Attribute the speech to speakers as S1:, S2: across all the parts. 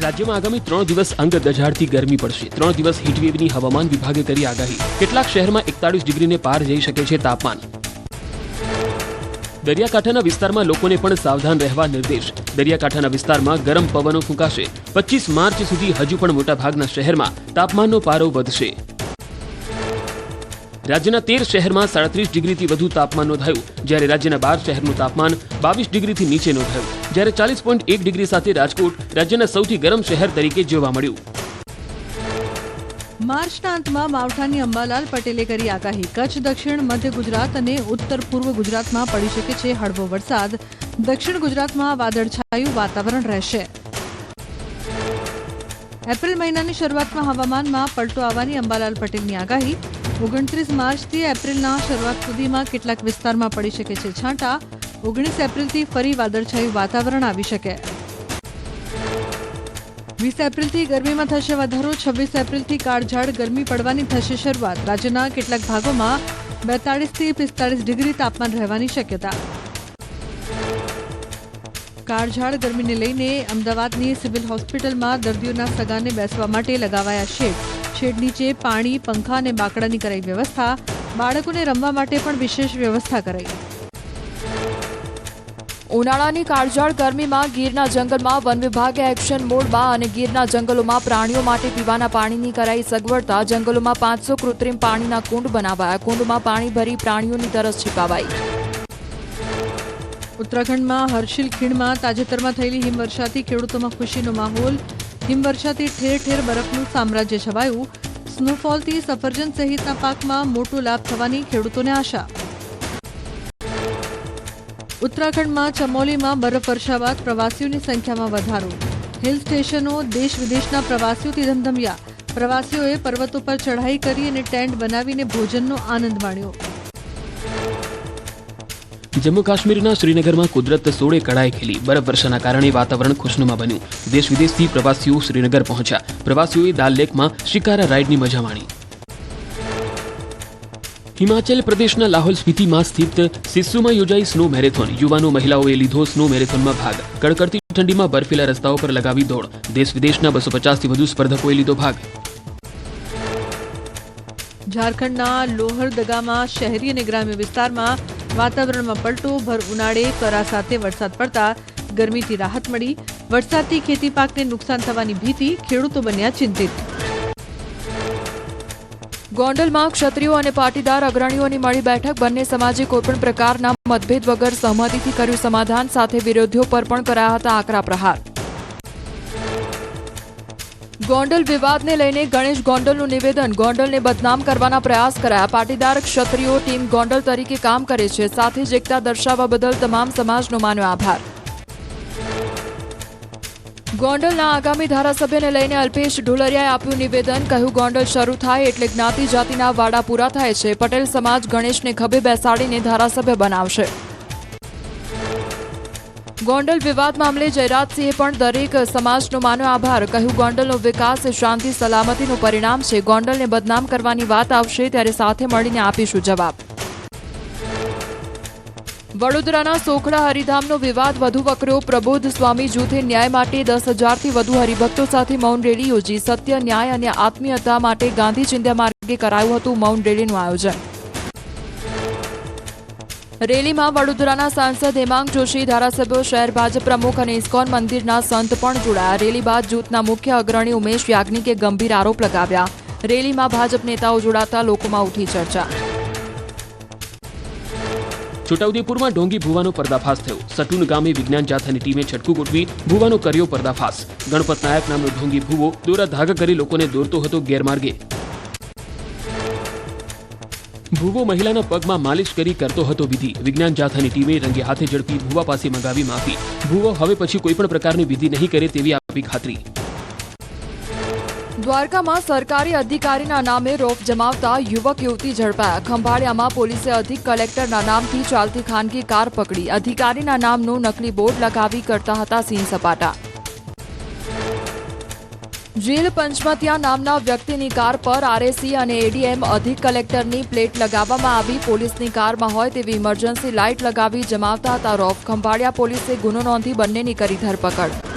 S1: રાજ્યમાં આગામી 3 દિવસ અંગ દઝાડતી ગરમી પડશે। 3 દિવસ હીટવેવની હવામાન વિભાગે કરી આગાહી। કેટલાક શહેરમાં 41 ડિગ્રીને પાર જઈ શકે છે તાપમાન। દરિયાકાંઠાના વિસ્તારમાં લોકોને પણ સાવધાન રહેવા નિર્દેશ। દરિયાકાંઠાના વિસ્તારમાં ગરમ પવનો ફૂંકાશે। 25 માર્ચ સુધી હજુ પણ મોટાભાગના શહેરમાં તાપમાનનો પારો વધશે। રાજ્યના 13 શહેરમાં 37 ડિગ્રીથી વધુ તાપમાન નોંધાયું, જ્યારે રાજ્યના 12 શહેરનું તાપમાન 22 ડિગ્રીથી નીચે નોંધાયું, જ્યારે 40.1 ડિગ્રી સાથે રાજકોટ રાજ્યના સૌથી ગરમ શહેર તરીકે જોવા મળ્યું।
S2: માર્ચના અંતમાં માવઠાની અંબાલાલ પટેલે કરી આગાહી। કચ્છ, દક્ષિણ મધ્ય ગુજરાત અને ઉત્તર પૂર્વ ગુજરાતમાં પડી શકે છે હળવો વરસાદ। દક્ષિણ ગુજરાતમાં વાદળછાયું વાતાવરણ રહેશે। એપ્રિલ મહિનાની શરૂઆતમાં હવામાનમાં પલટો આવવાની અંબાલાલ પટેલની આગાહી। 29 માર્ચથી એપ્રિલના શરૂઆત સુધીમાં કેટલાક વિસ્તારમાં પડી શકે છે છાંટા। 19 એપ્રિલથી ફરી વાદળછાયું વાતાવરણ આવી શકે। 20 એપ્રિલથી ગરમીમાં થશે વધારો। 26 એપ્રિલથી કાળઝાળ ગરમી પડવાની થશે શરૂઆત। રાજ્યના કેટલાક ભાગોમાં 42થી 45 ડિગ્રી તાપમાન રહેવાની શક્યતા। કાળઝાળ ગરમીને લઈને અમદાવાદની સિવિલ હોસ્પિટલમાં દર્દીઓના સગાને બેસવા માટે લગાવાયા શેડ। શેડ નીચે પાણી, પંખા અને બાકડાની કરાઈ વ્યવસ્થા। બાળકોને રમવા માટે પણ વિશેષ વ્યવસ્થા કરાઈ।
S3: ઉનાળાની કાળઝાળ ગરમીમાં ગીરના જંગલમાં વન વિભાગે એક્શન મોડમાં અને ગીરના જંગલોમાં પ્રાણીઓ માટે પીવાના પાણીની કરાઈ સગવડતા। જંગલોમાં 500 કૃત્રિમ પાણીના કુંડ બનાવાયા। કુંડમાં પાણી ભરી પ્રાણીઓની તરસ છીપાવાઈ।
S2: ઉત્તરાખંડમાં હર્ષિલ ખીણમાં તાજેતરમાં થયેલી હિમવર્ષાથી ખેડૂતોમાં ખુશીનો માહોલ। હિમવર્ષાથી ઠેર ઠેર બરફનું સામ્રાજ્ય છવાયું। સ્નોફોલથી સફરજન સહિતના પાકમાં મોટો લાભ થવાની ખેડૂતોને આશા। ઉત્તરાખંડમાં ચમોલીમાં બરફવર્ષા બાદ પ્રવાસીઓની સંખ્યામાં વધારો। હિલ સ્ટેશનો દેશ વિદેશના પ્રવાસીઓથી ધમધમ્યા। પ્રવાસીઓએ પર્વતો પર ચઢાઈ કરી અને ટેન્ટ બનાવીને ભોજનનો આનંદ માણ્યો।
S1: જમ્મુ કાશ્મીરના શ્રીનગરમાં કુદરત સોળે કળાએ ખીલી। બરફવર્ષાના કારણે વાતાવરણ ખુશનુમા બન્યું। દેશ વિદેશથી પ્રવાસીઓ શ્રીનગર પહોંચ્યા। પ્રવાસીઓએ દાલ લેકમાં શિકારા રાઇડની મજા માણી। હિમાચલ પ્રદેશના લાહોલ સ્પીતિમાં સ્થિત સિસ્સુમાં યોજાઈ સ્નો મેરેથોન। યુવાનો મહિલાઓએ લીધો સ્નો મેરેથોનમાં ભાગ। કડકડતી ઠંડીમાં બર્ફીલા રસ્તાઓ પર લગાવી દોડ। દેશ વિદેશના 250થી વધુ સ્પર્ધકોએ લીધો ભાગ।
S2: ઝારખંડના લોહરદગામાં શહેરી અને ગ્રામ્ય વિસ્તારમાં વાતાવરણમાં પલટો। ભર ઉનાળે કરા સાથે વરસાદ પડતા ગરમીથી રાહત મળી। વરસાદથી ખેતી પાકને નુકસાન થવાની ભીતિ। ખેડૂતો બન્યા ચિંતિત।
S3: ગોંડલમાં ક્ષત્રિયો અને પાટીદાર અગ્રણીઓની મળી બેઠક। બંને સમાજે કોઈપણ પ્રકારના મતભેદ વગર સહમતિથી કર્યું સમાધાન। સાથે વિરોધીઓ પર પણ કરાયા હતા આકરા પ્રહાર। ગોંડલ વિવાદને લઈને ગણેશ ગોંડલનું નિવેદન। ગોંડલને બદનામ કરવાના પ્રયાસ કરાયા। પાટીદાર ક્ષત્રિયો ટીમ ગોંડલ તરીકે કામ કરે છે। સાથે જ એકતા દર્શાવવા બદલ તમામ સમાજનો માન્યો આભાર। ગોંડલના આગામી ધારાસભ્યને લઈને અલ્પેશ ઢોલરિયાએ આપ્યું નિવેદન। કહ્યું, ગોંડલ શરૂ થાય એટલે જ્ઞાતિ જાતિના વાડા પૂરા થાય છે। પટેલ સમાજ ગણેશને ખભે બેસાડીને ધારાસભ્ય બનાવશે। ગોંડલ વિવાદ મામલે જયરાજસિંહે પણ દરેક સમાજનો માન્યો આભાર। કહ્યું, ગોંડલનો વિકાસ એ શાંતિ સલામતીનું પરિણામ છે। ગોંડલને બદનામ કરવાની વાત આવશે ત્યારે સાથે મળીને આપીશું જવાબ। વડોદરાના સોખડા હરિધામનો વિવાદ વધુ વકર્યો। પ્રબોધ સ્વામી જૂથે ન્યાય માટે 10,000થી વધુ હરિભક્તો સાથે મૌન રેલી યોજી। સત્ય, ન્યાય અને આત્મીયતા માટે ગાંધી ચિંધ્યા માર્ગે કરાયું હતું મૌન રેલીનું આયોજન। રેલીમાં વડોદરાના સાંસદ હેમાંગ જોશી, ધારાસભ્યો, શહેર ભાજપ પ્રમુખ અને ઇસ્કોન મંદિરના સંત પણ જોડાયા। રેલી બાદ જૂથના મુખ્ય અગ્રણી ઉમેશ યાજ્ઞિકે ગંભીર આરોપ લગાવ્યા। રેલીમાં ભાજપ નેતાઓ જોડાતા લોકોમાં ઉઠી ચર્ચા।
S1: છોટાઉદેપુરમાં ઢોંગી ભૂવાનો પર્દાફાશ થયો। સટુન ગામે વિજ્ઞાન જાથાની ટીમે છટકું ગોઠવી ભૂવાનો કર્યો પર્દાફાશ। ગણપત નાયક નામનો ઢોંગી ભૂવો દોરા ધાગા કરી લોકોને દોરતો હતો ગેરમાર્ગે। ભૂવો મહિલાના પગમાં માલિશ કરી કરતો હતો વિધિ। વિજ્ઞાન જાથાની ટીમે રંગે હાથે ઝડપી ભૂવા પાસે મંગાવી માફી। ભૂવો હવે પછી કોઈપણ પ્રકારની વિધિ નહીં કરે તેવી આપી ખાતરી।
S3: દ્વારકામાં સરકારી અધિકારીના નામે રોફ જમાવતા યુવક યુવતી ઝડપાયા। ખંભાળિયામાં પોલીસે અધિક કલેક્ટરના નામથી ચાલતી ખાનગી કાર પકડી। અધિકારીના નામનું નકલી બોર્ડ લગાવી કરતા હતા સીન સપાટા। જેલ પંચમતિયા નામના વ્યક્તિની કાર પર આરએસી અને એડીએમ અધિક કલેક્ટરની પ્લેટ લગાવવામાં આવી। પોલીસની કારમાં હોય તેવી ઇમરજન્સી લાઇટ લગાવી જમાવતા હતા રોફ। ખંભાળિયા પોલીસે ગુનો નોંધી બંનેની કરી ધરપકડ।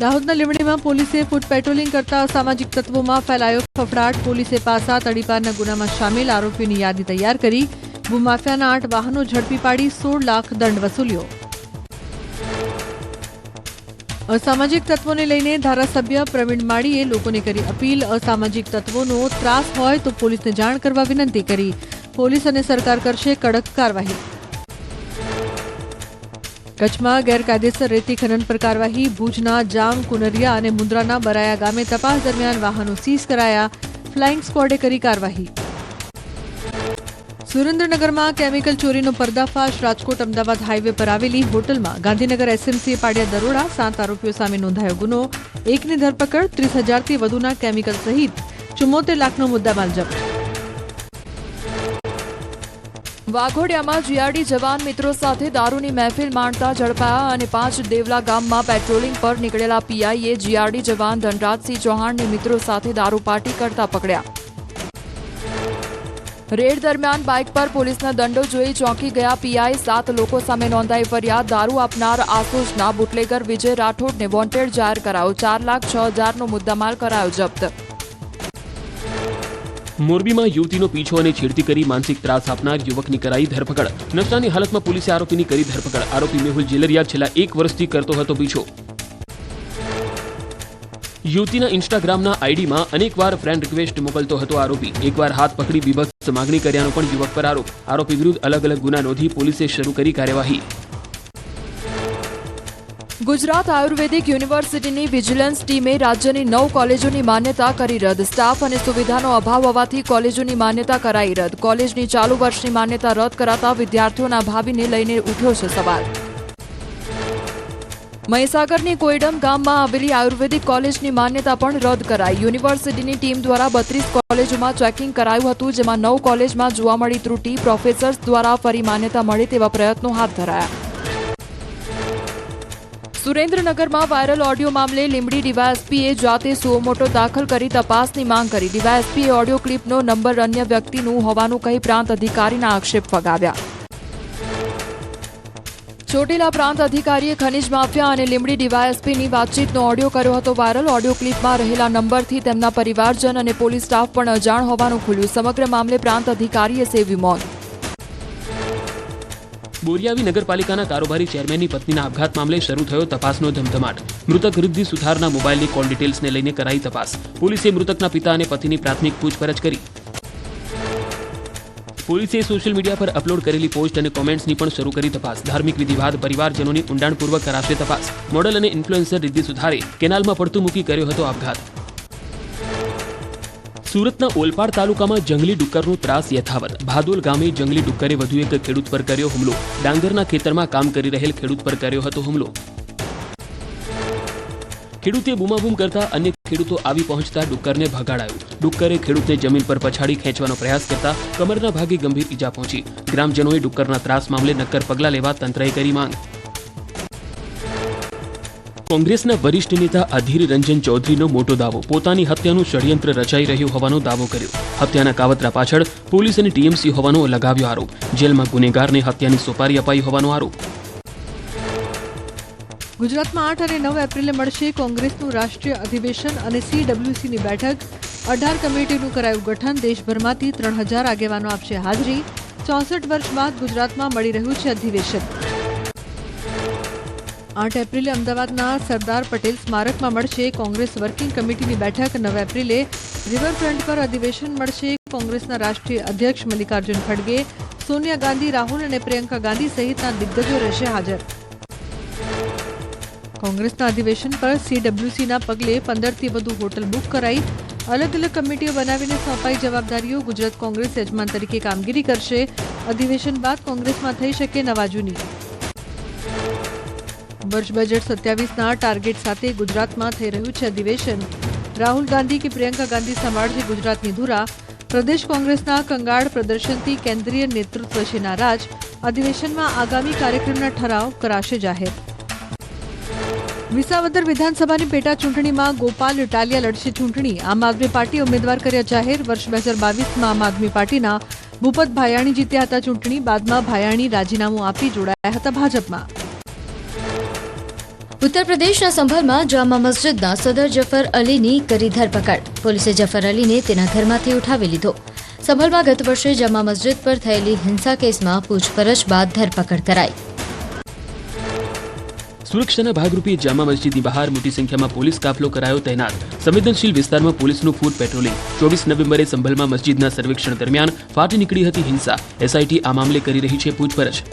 S2: દાહોદના લીંબડીમાં પોલીસે ફૂટ પેટ્રોલિંગ કરતા અસામાજિક તત્વોમાં ફેલાયો ફફડાટ. પોલીસે પાસા તડીપારના ગુનામાં સામેલ આરોપીઓની યાદી તૈયાર કરી. ભૂમાફિયાના 8 વાહનો ઝડપી પાડી 16 લાખ દંડ વસૂલ્યો. અસામાજિક તત્વોને લઈને ધારાસભ્ય પ્રવીણ માળીએ લોકોને કરી અપીલ. અસામાજિક તત્વોનો ત્રાસ હોય તો પોલીસને જાણ કરવા વિનંતી કરી. પોલીસ અને સરકાર કરશે કડક કાર્યવાહી. કચ્છમાં ગેરકાયદેસર રેતી ખનન પર કાર્યવાહી. ભુજના જામ, કુનરિયા અને મુન્દ્રાના બરાયા ગામે તપાસ દરમિયાન વાહનો સીઝ કરાયા. ફ્લાઇંગ સ્ક્વોડે કરી કાર્યવાહી. સુરેન્દ્રનગરમાં કેમિકલ ચોરીનો પર્દાફાશ. રાજકોટ અમદાવાદ હાઈવે પર આવેલી હોટલમાં ગાંધીનગર એસએમસીએ પાડ્યા દરોડા. 7 આરોપીઓ સામે નોંધાયો ગુનો. એકની ધરપકડ. 30,000થી વધુના કેમિકલ સહિત 74 લાખનો મુદ્દામાલ જપ્ત.
S3: વાઘોડિયામાં જીઆરડી જવાન મિત્રો સાથે દારૂની મહેફિલ માણતા ઝડપાયા અને 5 દેવલા ગામમાં પેટ્રોલિંગ પર નીકળેલા પીઆઈએ જીઆરડી જવાન ધનરાજસિંહ ચૌહાણને મિત્રો સાથે દારૂ પાર્ટી કરતા પકડ્યા. રેડ દરમિયાન બાઇક પર પોલીસના દંડો જોઈ ચોંકી ગયા પીઆઈ. 7 લોકો સામે નોંધાઈ ફરિયાદ. દારૂ આપનાર આસોજના બુટલેગર વિજય રાઠોડને વોન્ટેડ જાહેર કરાયો. 4,06,000નો મુદ્દામાલ કરાયો જપ્ત.
S1: મોરબીમાં યુવતીનો પીછો અને છેડતી કરી માનસિક ત્રાસ આપનાર યુવકની કરાઈ ધરપકડ. નશાની હાલતમાં પોલીસે આરોપીની કરી ધરપકડ. આરોપી મેહુલ જેલરિયા છેલ્લા 1 વર્ષથી કરતો હતો પીછો. યુવતીના ઇન્સ્ટાગ્રામના આઈડીમાં અનેકવાર ફ્રેન્ડ રિક્વેસ્ટ મોકલતો હતો આરોપી. એકવાર હાથ પકડી બીભત્સ માગણી કર્યાનો પણ યુવક પર આરોપ. આરોપી વિરુદ્ધ અલગ અલગ ગુના નોંધી પોલીસે શરૂ કરી કાર્યવાહી.
S3: ગુજરાત આયુર્વેદિક યુનિવર્સિટીની વિજિલન્સ ટીમે રાજ્યની 9 કોલેજોની માન્યતા કરી રદ. સ્ટાફ અને સુવિધાનો અભાવ હોવાથી કોલેજોની માન્યતા કરાઈ રદ. કોલેજની ચાલુ વર્ષની માન્યતા રદ કરાતા વિદ્યાર્થીઓના ભાવિને લઈને ઉઠ્યો છે સવાલ. મહીસાગરની કોઈડમ ગામમાં આવેલી આયુર્વેદિક કોલેજની માન્યતા પણ રદ કરાઈ. યુનિવર્સિટીની ટીમ દ્વારા 32 કોલેજોમાં ચેકિંગ કરાયું હતું, જેમાં 9 કોલેજમાં જોવા મળી ત્રુટી. પ્રોફેસર્સ દ્વારા ફરી માન્યતા મળે તેવા પ્રયત્નો હાથ ધરાયા. સુરેન્દ્રનગરમાં વાયરલ ઓડિયો મામલે લીંબડી ડીવાયએસપીએ જાતે સુઓમોટો દાખલ કરી તપાસની માંગ કરી. ડીવાયએસપીએ ઓડિયો ક્લિપનો નંબર અન્ય વ્યક્તિનું હોવાનું કહી પ્રાંત અધિકારીના આક્ષેપ ફગાવ્યા. ચોટીલા પ્રાંત અધિકારીએ ખનીજ માફિયા અને લીંબડી ડીવાયએસપીની વાતચીતનો ઓડિયો કર્યો હતો વાયરલ. ઓડિયો ક્લિપમાં રહેલા નંબરથી તેમના પરિવારજન અને પોલીસ સ્ટાફ પણ અજાણ હોવાનું ખુલ્યું. સમગ્ર મામલે પ્રાંત અધિકારીએ સેવ્યું મૌન.
S1: બોરિયાવી નગરપાલિકાના કારોબારી ચેરમેનની પત્નીના આપઘાત મામલે શરૂ થયો તપાસનો ધમધમાટ. મૃતક રિદ્ધિ સુથારના મોબાઈલની કોલ ડિટેલ્સને લઈને કરાઈ તપાસ. પોલીસે મૃતકના પિતા અને પતિની પ્રાથમિક પૂછપરછ કરી. પોલીસે સોશિયલ મીડિયા પર અપલોડ કરેલી પોસ્ટ અને કોમેન્ટ્સની પણ શરૂ કરી તપાસ. ધાર્મિક વિધિ બાદ પરિવારજનોની ઊંડાણપૂર્વક કરાશે તપાસ. મોડલ અને ઇન્ફ્લુએન્સર રિદ્ધિ સુથારે કેનાલમાં પડતું મૂકી કર્યો હતો આપઘાત. સુરતના ઓલપાડ તાલુકામાં જંગલી ડુક્કરનો ત્રાસ યથાવત. ભાદોલ ગામે જંગલી ડુક્કરે વધુ એક ખેડૂત પર કર્યો હુમલો. ડાંગરના ખેતરમાં કામ કરી રહેલ ખેડૂત પર કર્યો હતો હુમલો. ખેડૂતે બૂમાબૂમ કરતા અન્ય ખેડૂતો આવી પહોંચતા ડુક્કરને ભગાડાયો. ડુક્કરે ખેડૂતને જમીન પર પછાડી ખેંચવાનો પ્રયાસ કરતા કમરના ભાગે ગંભીર ઈજા પહોંચી. ગ્રામજનોએ ડુક્કરના ત્રાસ મામલે નક્કર પગલાં લેવા તંત્રએ કરી માંગ. કોંગ્રેસના વરિષ્ઠ નેતા અધીર રંજન ચૌધરીનો મોટો દાવો. પોતાની હત્યાનું ષડયંત્ર રચાઈ રહ્યું હોવાનો દાવો કર્યો. હત્યાના કાવતરા પાછળ પોલીસ અને ટીએમસી હોવાનો લગાવ્યો આરોપ. જેલમાં ગુનેગારને હત્યાની સોપારી અપાઈ હોવાનો આરોપ.
S2: ગુજરાતમાં 8 અને 9 એપ્રિલે મળશે કોંગ્રેસનું રાષ્ટ્રીય અધિવેશન અને સીડબ્લ્યુસીની બેઠક. 18 કમિટીનું કરાયું ગઠન. દેશભરમાંથી 3,000 આગેવાનો આપશે હાજરી. 64 વર્ષ બાદ ગુજરાતમાં મળી રહ્યું છે અધિવેશન. 8 એપ્રિલે અમદાવાદના સરદાર પટેલ સ્મારકમાં મળશે કોંગ્રેસ વર્કિંગ કમિટીની બેઠક. 9 એપ્રિલે રિવરફ્રન્ટ પર અધિવેશન મળશે. કોંગ્રેસના રાષ્ટ્રીય અધ્યક્ષ મલ્લિકાર્જુન ખડગે, સોનિયા ગાંધી, રાહુલ અને પ્રિયંકા ગાંધી સહિતના દિગ્ગજો રહેશે હાજર. કોંગ્રેસના અધિવેશન પર સીડબ્લ્યુસીના પગલે 15થી વધુ હોટલ બુક કરાઈ. અલગ અલગ કમિટીઓ બનાવીને સોંપાઈ જવાબદારીઓ. ગુજરાત કોંગ્રેસ યજમાન તરીકે કામગીરી કરશે. અધિવેશન બાદ કોંગ્રેસમાં થઈ શકે નવાજૂની. વર્ષ બજેટ 27ના ટાર્ગેટ સાથે ગુજરાતમાં થઈ રહ્યું છે અધિવેશન. રાહુલ ગાંધી કે પ્રિયંકા ગાંધી સંભાળશે ગુજરાતની ધુરા. પ્રદેશ કોંગ્રેસના કંગાળ પ્રદર્શનથી કેન્દ્રીય નેતૃત્વ છે નારાજ. અધિવેશનમાં આગામી કાર્યક્રમના ઠરાવ કરાશે જાહેર. વિસાવદર વિધાનસભાની પેટા ચૂંટણીમાં ગોપાલ ઇટાલિયા લડશે ચૂંટણી. આમ આદમી પાર્ટીએ ઉમેદવાર કર્યા જાહેર. વર્ષ 2022માં આમ આદમી પાર્ટીના ભૂપત ભાયાણી જીત્યા હતા ચૂંટણી. બાદમાં ભાયાણી રાજીનામું આપી જોડાયા હતા ભાજપમાં.
S4: ઉત્તર પ્રદેશના સંભલમાં જામા મસ્જિદના સદર જફર અલીની કરી ધરપકડ. પોલીસે જફર અલીને તેના ઘરમાંથી ઉઠાવી લીધો. સંભલમાં ગત વર્ષે જામા મસ્જિદ પર થયેલી હિંસા કેસમાં પૂછપરછ બાદ ધરપકડ કરાઈ.
S1: સુરક્ષાના ભાગરૂપે જામા મસ્જિદની બહાર મોટી સંખ્યામાં પોલીસ કાફલો કરાયો તૈનાત. સંવેદનશીલ વિસ્તારમાં પોલીસનું ફૂટ પેટ્રોલિંગ. 24 નવેમ્બરે સંભલમાં મસ્જિદના સર્વેક્ષણ દરમિયાન ફાટી નીકળી હતી હિંસા. એસઆઈટી આ મામલે કરી રહી છે પૂછપરછ.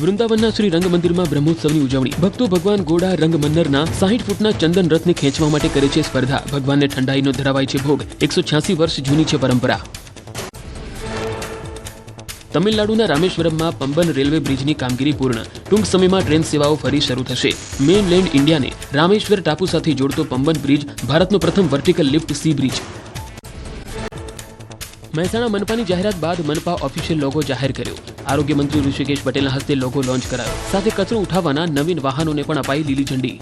S1: વૃંદાવનના શ્રી રંગ મંદિરમાં બ્રહ્મોત્સવની ઉજવણી. ભક્તો ભગવાન ગોડા રંગ મંદિરના 60 ફૂટના ચંદન રથને ખેંચવા માટે કરે છે સ્પર્ધા. ભગવાનને ઠંડાઈનો ધરાવાય છે ભોગ. 186 વર્ષ જૂની છે પરંપરા. તમિલનાડુના રામેશ્વરમમાં પંબન રેલવે બ્રિજની કામગીરી પૂર્ણ. ટૂંક સમયમાં ટ્રેન સેવાઓ ફરી શરૂ થશે. મેઇનલેન્ડ ઇન્ડિયાને રામેશ્વર ટાપુ સાથે જોડતો પંબન બ્રિજ ભારતનો પ્રથમ vertical lift sea bridge. Mehsana મનપાની જાહેરાત બાદ મનપા ઓફિશિયલ લોગો જાહેર કર્યો. આરોગ્ય મંત્રી ઋષિકેશ પટેલના હસ્તે લોગો લોન્ચ કરાયો. સાથે કચરો ઉઠાવવાના નવીન વાહનોને પણ અપાઈ લીલી ઝંડી.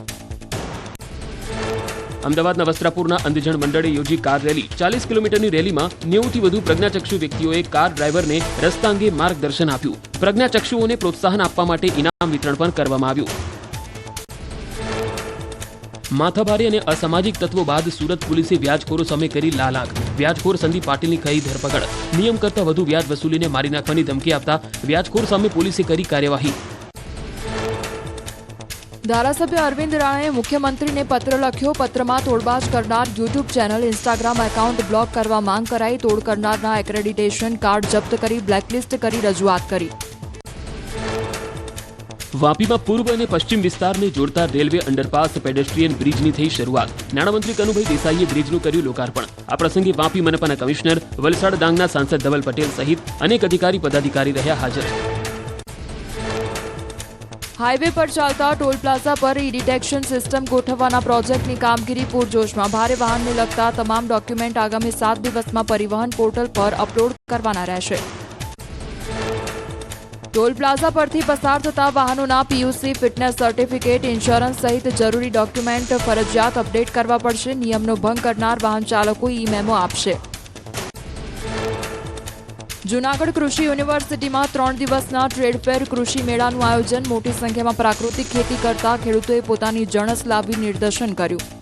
S1: અમદાવાદના વસ્ત્રાપુરના અંધજન મંડળે યોજી કાર રેલી. 40 કિલોમીટરની રેલીમાં 90થી વધુ પ્રજ્ઞાચક્ષુ વ્યક્તિઓએ કાર ડ્રાઈવરને રસ્તા અંગે માર્ગદર્શન આપ્યું. પ્રજ્ઞાચક્ષુઓને પ્રોત્સાહન આપવા માટે ઇનામ વિતરણ પણ કરવામાં આવ્યું. માથાભારે અને અસામાજિક તત્વો બાદ સુરત પોલીસે વ્યાજખોરો સામે કરી લાલ આંખ. વ્યાજખોર સંદીપ પાટીલની કરી ધરપકડ. નિયમ કરતા વધુ વ્યાજ વસૂલીને મારી નાખવાની ધમકી આપતા વ્યાજખોર સામે પોલીસે કરી કાર્યવાહી.
S3: ધારાસભ્ય અરવિંદ રાણાએ મુખ્યમંત્રીને પત્ર લખ્યો. પત્રમાં તોડબાજ કરનાર YouTube channel, Instagram account block કરવા માંગ કરાઈ. તોડ કરનારના એક્રેડિટેશન કાર્ડ જપ્ત કરી બ્લેકલિસ્ટ કરી રજૂઆત કરી.
S1: વાપીમાં પૂર્વ અને પશ્ચિમ વિસ્તારને જોડતા રેલવે અંડરપાસ પેડેસ્ટ્રીયન બ્રિજની થઈ શરૂઆત. નાણામંત્રી કનુભાઈ દેસાઈએ બ્રિજનું કર્યું લોકાર્પણ. આ પ્રસંગે વાપી મનપાના કમિશનર, વલસાડ ડાંગના સાંસદ ધવલ પટેલ સહિત અનેક અધિકારી પદાધિકારી રહ્યા હાજર.
S3: હાઈવે પર ચાલતા ટોલ પ્લાઝા પર ઈ ડિટેક્શન સિસ્ટમ ગોઠવવાના પ્રોજેક્ટની કામગીરી પૂરજોશમાં. ભારે વાહનને લગતા તમામ ડોક્યુમેન્ટ આગામી 7 દિવસમાં પરિવહન પોર્ટલ પર અપલોડ કરવાના રહેશે. ટોલ પ્લાઝા પરથી પસાર થતા વાહનોના પીયુસી, ફિટનેસ સર્ટિફિકેટ, ઇન્સ્યોરન્સ સહિત જરૂરી ડોક્યુમેન્ટ ફરજિયાત અપડેટ કરવા પડશે. નિયમનો ભંગ કરનાર વાહન ચાલકો ઈ મેમો આપશે. જૂનાગઢ કૃષિ યુનિવર્સિટીમાં 3 દિવસના ટ્રેડફેર કૃષિ મેળાનું આયોજન. મોટી સંખ્યામાં પ્રાકૃતિક ખેતી કરતા ખેડૂતોએ પોતાની જણસ લાવી નિદર્શન કર્યું.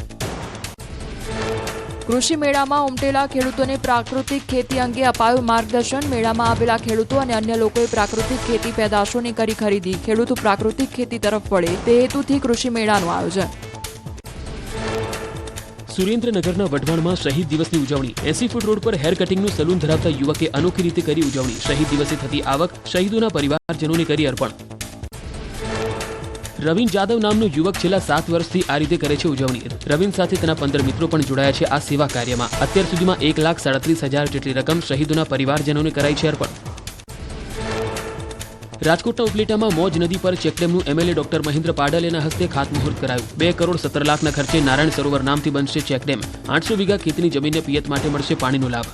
S3: કૃષિ મેળામાં ઉમટેલા ખેડૂતોને પ્રાકૃતિક ખેતી અંગે અપાયું માર્ગદર્શન. મેળામાં આવેલા ખેડૂતો અને અન્ય લોકોએ પ્રાકૃતિક ખેતી પેદાશોની કરી ખરીદી. ખેડૂતો પ્રાકૃતિક ખેતી તરફ વળે તે હેતુથી કૃષિ મેળાનું આયોજન.
S1: સુરેન્દ્રનગરના વઢવાણમાં શહીદ દિવસની ઉજવણી. 80 ફૂટ રોડ પર હેર કટિંગનું સલૂન ધરાવતા યુવકે અનોખી રીતે કરી ઉજવણી. શહીદ દિવસે થતી આવક શહીદોના પરિવારજનોને કરી અર્પણ. રવિન જાદવ નામનો યુવક છેલ્લા 7 વર્ષથી આ રીતે કરે છે ઉજવણી. રવિન સાથે તેના 15 મિત્રો પણ જોડાયા છે આ સેવા કાર્યમાં. અત્યાર સુધીમાં 1,37,000 જેટલી રકમ શહીદોના પરિવારજનોને કરાઈ છે અર્પણ. રાજકોટના ઉપલેટામાં મોજ નદી પર ચેકડેમનું એમએલએ ડોક્ટર મહેન્દ્ર પાડલેના હસ્તે ખાતમુહૂર્ત કરાયું. 2 કરોડ 17 લાખના ખર્ચે નારાયણ સરોવર નામથી બનશે ચેકડેમ. 800 વીઘા ખેતીની જમીનને પિયત માટે મળશે પાણીનો લાભ.